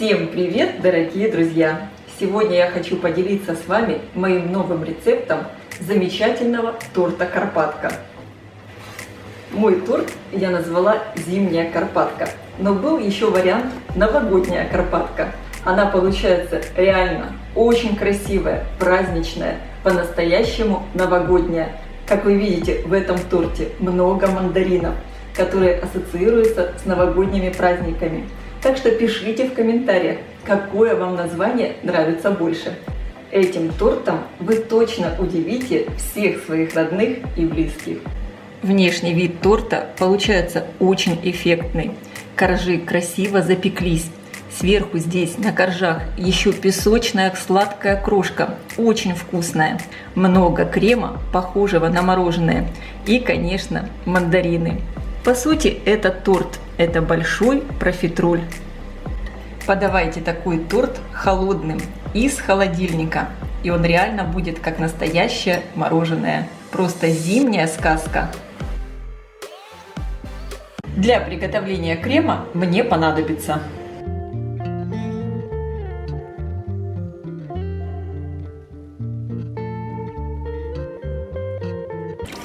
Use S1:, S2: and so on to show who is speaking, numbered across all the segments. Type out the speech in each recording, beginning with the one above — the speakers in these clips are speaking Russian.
S1: Всем привет, дорогие друзья! Сегодня я хочу поделиться с вами моим новым рецептом замечательного торта Карпатка. Мой торт я назвала «Зимняя Карпатка», но был еще вариант «Новогодняя Карпатка». Она получается реально очень красивая, праздничная, по-настоящему новогодняя. Как вы видите, в этом торте много мандаринов, которые ассоциируются с новогодними праздниками. Так что пишите в комментариях, какое вам название нравится больше. Этим тортом вы точно удивите всех своих родных и близких. Внешний вид торта получается очень эффектный. Коржи красиво запеклись. Сверху здесь на коржах еще песочная сладкая крошка, очень вкусная. Много крема, похожего на мороженое. И, конечно, мандарины. По сути, этот торт – это большой профитроль. Подавайте такой торт холодным, из холодильника. И он реально будет как настоящее мороженое. Просто зимняя сказка. Для приготовления крема мне понадобится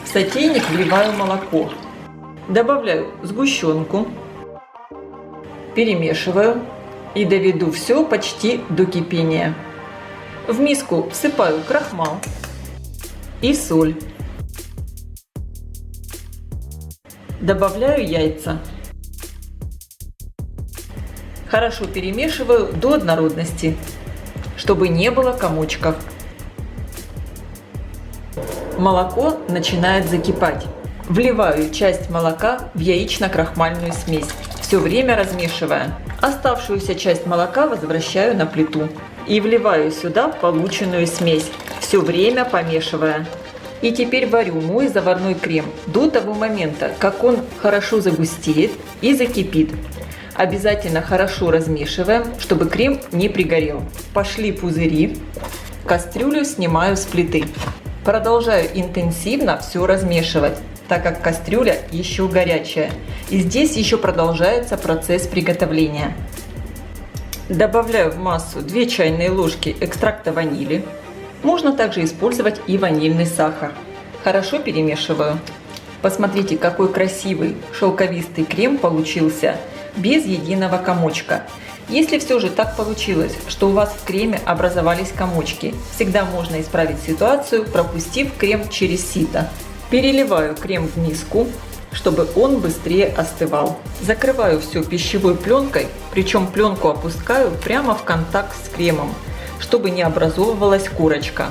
S1: в сотейник вливаю молоко, добавляю сгущенку, перемешиваю и доведу все почти до кипения. В миску всыпаю крахмал и соль. Добавляю яйца. Хорошо перемешиваю до однородности, чтобы не было комочков. Молоко начинает закипать. Вливаю часть молока в яично-крахмальную смесь, все время размешивая. Оставшуюся часть молока возвращаю на плиту и вливаю сюда полученную смесь, все время помешивая. И теперь варю мой заварной крем до того момента, как он хорошо загустеет и закипит. Обязательно хорошо размешиваем, чтобы крем не пригорел. Пошли пузыри. Кастрюлю снимаю с плиты. Продолжаю интенсивно все размешивать, так как кастрюля еще горячая. И здесь еще продолжается процесс приготовления. Добавляю в массу 2 чайные ложки экстракта ванили. Можно также использовать и ванильный сахар. Хорошо перемешиваю. Посмотрите, какой красивый шелковистый крем получился, без единого комочка. Если все же так получилось, что у вас в креме образовались комочки, всегда можно исправить ситуацию, пропустив крем через сито. Переливаю крем в миску, чтобы он быстрее остывал. Закрываю все пищевой пленкой, причем пленку опускаю прямо в контакт с кремом, чтобы не образовывалась корочка.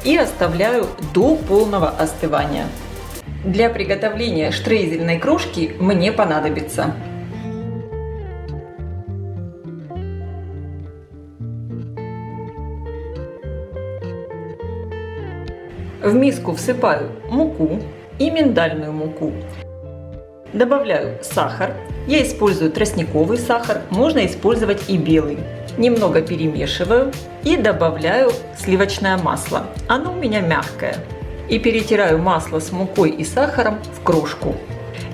S1: И оставляю до полного остывания. Для приготовления штрейзельной крошки мне понадобится в миску всыпаю муку и миндальную муку. Добавляю сахар. Я использую тростниковый сахар, можно использовать и белый. Немного перемешиваю и добавляю сливочное масло. Оно у меня мягкое. И перетираю масло с мукой и сахаром в крошку.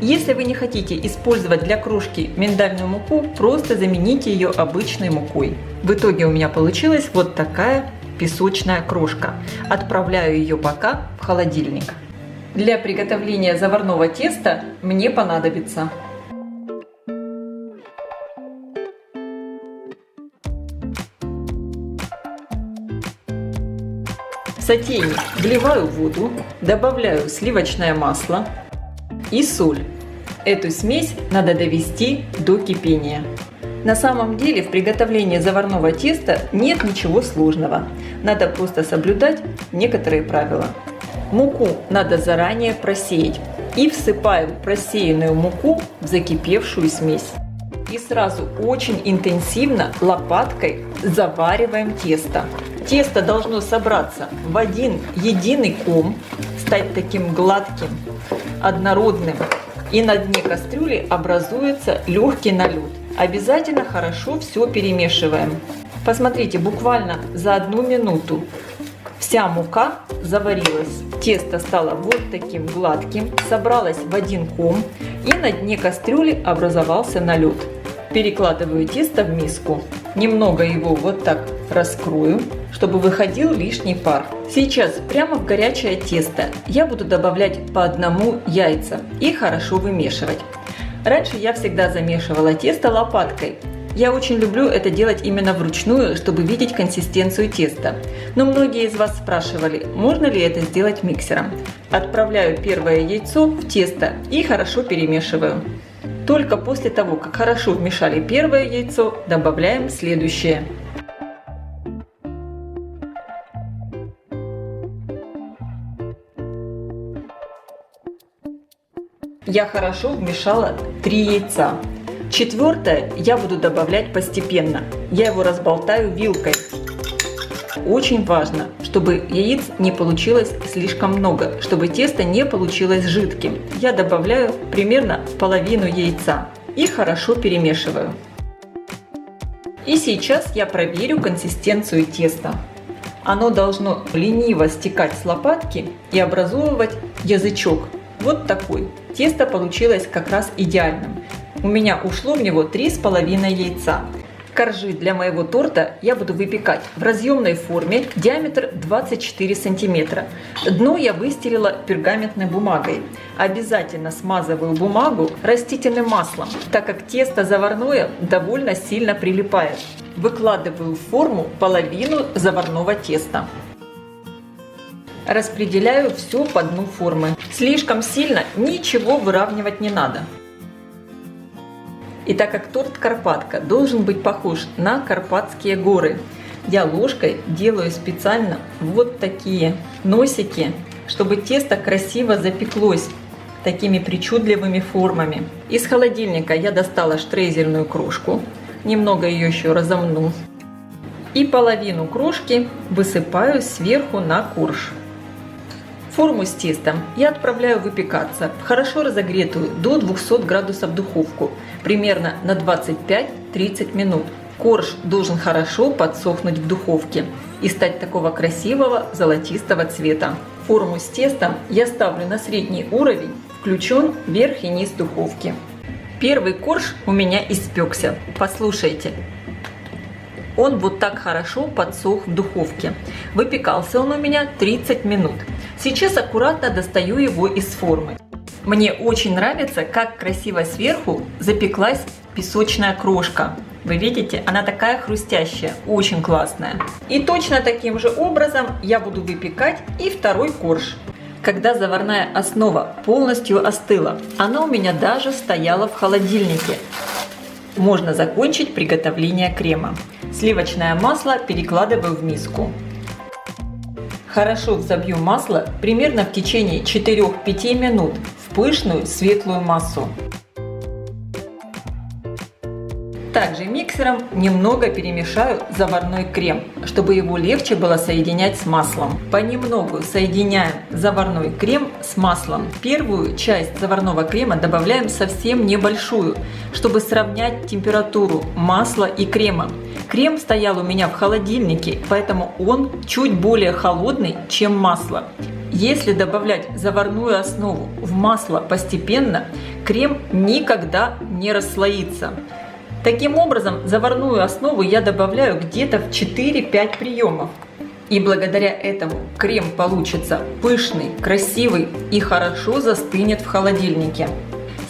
S1: Если вы не хотите использовать для крошки миндальную муку, просто замените ее обычной мукой. В итоге у меня получилась вот такая песочная крошка. Отправляю ее пока в холодильник. Для приготовления заварного теста мне понадобится в сотейник вливаю воду, добавляю сливочное масло и соль. Эту смесь надо довести до кипения. На самом деле в приготовлении заварного теста нет ничего сложного. Надо просто соблюдать некоторые правила. Муку надо заранее просеять. И всыпаем просеянную муку в закипевшую смесь. И сразу очень интенсивно лопаткой завариваем тесто. Тесто должно собраться в один единый ком, стать таким гладким, однородным. И на дне кастрюли образуется легкий налет. Обязательно хорошо все перемешиваем. Посмотрите, буквально за 1 минуту вся мука заварилась. Тесто стало вот таким гладким, собралось в один ком, и на дне кастрюли образовался налет. Перекладываю тесто в миску. Немного его вот так раскрою, чтобы выходил лишний пар. Сейчас прямо в горячее тесто я буду добавлять по одному яйца и хорошо вымешивать. Раньше я всегда замешивала тесто лопаткой. Я очень люблю это делать именно вручную, чтобы видеть консистенцию теста. Но многие из вас спрашивали, можно ли это сделать миксером. Отправляю первое яйцо в тесто и хорошо перемешиваю. Только после того, как хорошо вмешали первое яйцо, добавляем следующее. Я хорошо вмешала 3 яйца. Четвертое я буду добавлять постепенно. Я его разболтаю вилкой. Очень важно, чтобы яиц не получилось слишком много, чтобы тесто не получилось жидким. Я добавляю примерно половину яйца и хорошо перемешиваю. И сейчас я проверю консистенцию теста. Оно должно лениво стекать с лопатки и образовывать язычок. Вот такой. Тесто получилось как раз идеальным. У меня ушло в него 3,5 яйца. Коржи для моего торта я буду выпекать в разъемной форме, диаметр 24 сантиметра. Дно я выстелила пергаментной бумагой. Обязательно смазываю бумагу растительным маслом, так как тесто заварное довольно сильно прилипает. Выкладываю в форму половину заварного теста. Распределяю все по дну формы. Слишком сильно ничего выравнивать не надо. И так как торт Карпатка должен быть похож на Карпатские горы, я ложкой делаю специально вот такие носики, чтобы тесто красиво запеклось такими причудливыми формами. Из холодильника я достала штрезельную крошку, немного ее еще разомну. И половину крошки высыпаю сверху на корж. Форму с тестом я отправляю выпекаться в хорошо разогретую до 200 градусов духовку, примерно на 25-30 минут. Корж должен хорошо подсохнуть в духовке и стать такого красивого золотистого цвета. Форму с тестом я ставлю на средний уровень, включен верх и низ духовки. Первый корж у меня испекся. Послушайте. Он вот так хорошо подсох в духовке. Выпекался он у меня 30 минут. Сейчас аккуратно достаю его из формы. Мне очень нравится, как красиво сверху запеклась песочная крошка. Вы видите, она такая хрустящая, очень классная. И точно таким же образом я буду выпекать и второй корж. Когда заварная основа полностью остыла, она у меня даже стояла в холодильнике. Можно закончить приготовление крема. Сливочное масло перекладываю в миску. Хорошо взобью масло примерно в течение 4-5 минут в пышную светлую массу. Также миксером немного перемешаю заварной крем, чтобы его легче было соединять с маслом. Понемногу соединяем заварной крем с маслом. Первую часть заварного крема добавляем совсем небольшую, чтобы сравнять температуру масла и крема. Крем стоял у меня в холодильнике, поэтому он чуть более холодный, чем масло. Если добавлять заварную основу в масло постепенно, крем никогда не расслоится. Таким образом, заварную основу я добавляю где-то в 4-5 приемов. И благодаря этому крем получится пышный, красивый и хорошо застынет в холодильнике.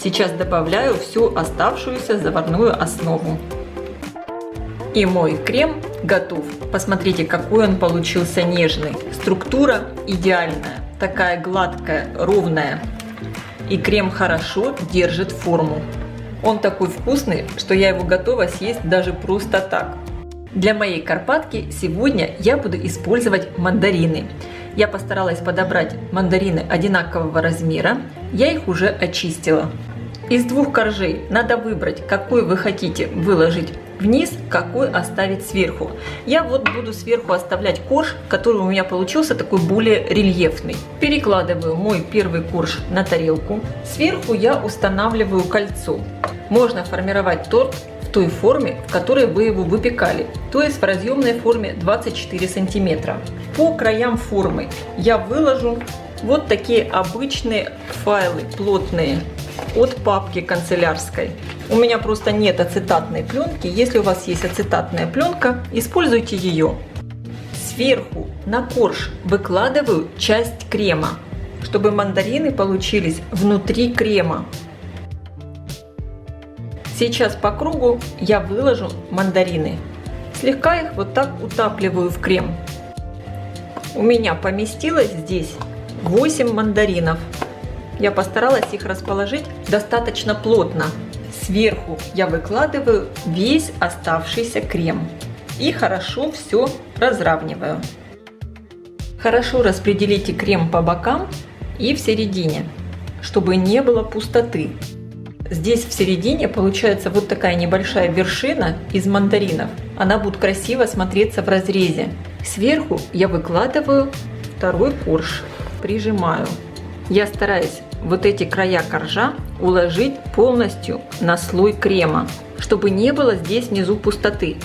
S1: Сейчас добавляю всю оставшуюся заварную основу. И мой крем готов. Посмотрите, какой он получился нежный. Структура идеальная, такая гладкая, ровная. И крем хорошо держит форму. Он такой вкусный, что я его готова съесть даже просто так. Для моей Карпатки сегодня я буду использовать мандарины. Я постаралась подобрать мандарины одинакового размера. Я их уже очистила. Из 2 коржей надо выбрать, какой вы хотите выложить вниз, какой оставить сверху. Я вот буду сверху оставлять корж, который у меня получился такой более рельефный. Перекладываю мой первый корж на тарелку. Сверху я устанавливаю кольцо. Можно формировать торт в той форме, в которой вы его выпекали, то есть в разъемной форме 24 сантиметра. По краям формы я выложу вот такие обычные файлы плотные. от папки канцелярской. У меня просто нет ацетатной пленки. Если у вас есть ацетатная пленка, используйте ее. Сверху на корж выкладываю часть крема, чтобы мандарины получились внутри крема. Сейчас по кругу я выложу мандарины. Слегка их вот так утапливаю в крем. У меня поместилось здесь 8 мандаринов. Я постаралась их расположить достаточно плотно. Сверху я выкладываю весь оставшийся крем и хорошо все разравниваю. Хорошо распределите крем по бокам и в середине, чтобы не было пустоты. Здесь в середине получается вот такая небольшая вершина из мандаринов. Она будет красиво смотреться в разрезе. Сверху я выкладываю второй корж, прижимаю. Я стараюсь вот эти края коржа уложить полностью на слой крема, чтобы не было здесь внизу пустоты.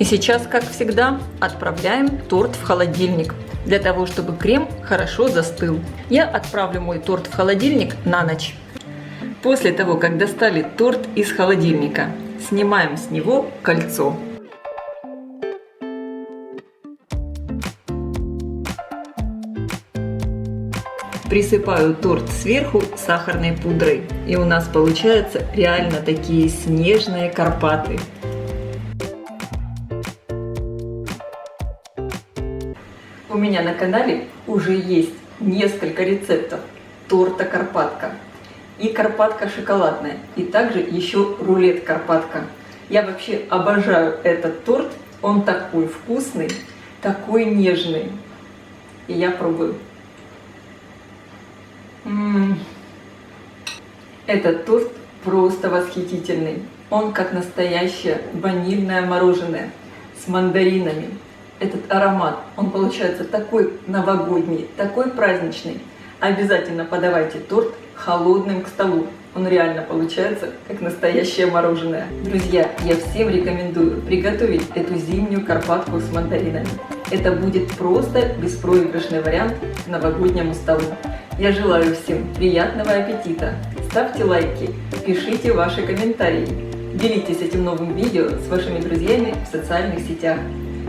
S1: И сейчас, как всегда, отправляем торт в холодильник, для того, чтобы крем хорошо застыл. Я отправлю мой торт в холодильник на ночь. После того, как достали торт из холодильника, снимаем с него кольцо. Присыпаю торт сверху сахарной пудрой, и у нас получаются реально такие снежные Карпаты. У меня на канале уже есть несколько рецептов торта Карпатка. И Карпатка шоколадная, и также еще рулет Карпатка. Я вообще обожаю этот торт, он такой вкусный, такой нежный. И я пробую. Этот торт просто восхитительный. Он как настоящее ванильное мороженое с мандаринами. Этот аромат, он получается такой новогодний, такой праздничный. Обязательно подавайте торт холодным к столу. Он реально получается как настоящее мороженое. Друзья, я всем рекомендую приготовить эту зимнюю Карпатку с мандаринами. Это будет просто беспроигрышный вариант к новогоднему столу. Я желаю всем приятного аппетита. Ставьте лайки, пишите ваши комментарии. Делитесь этим новым видео с вашими друзьями в социальных сетях.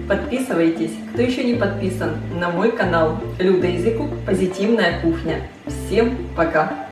S1: Подписывайтесь, кто еще не подписан, на мой канал Люда Изикук Позитивная кухня. Всем пока!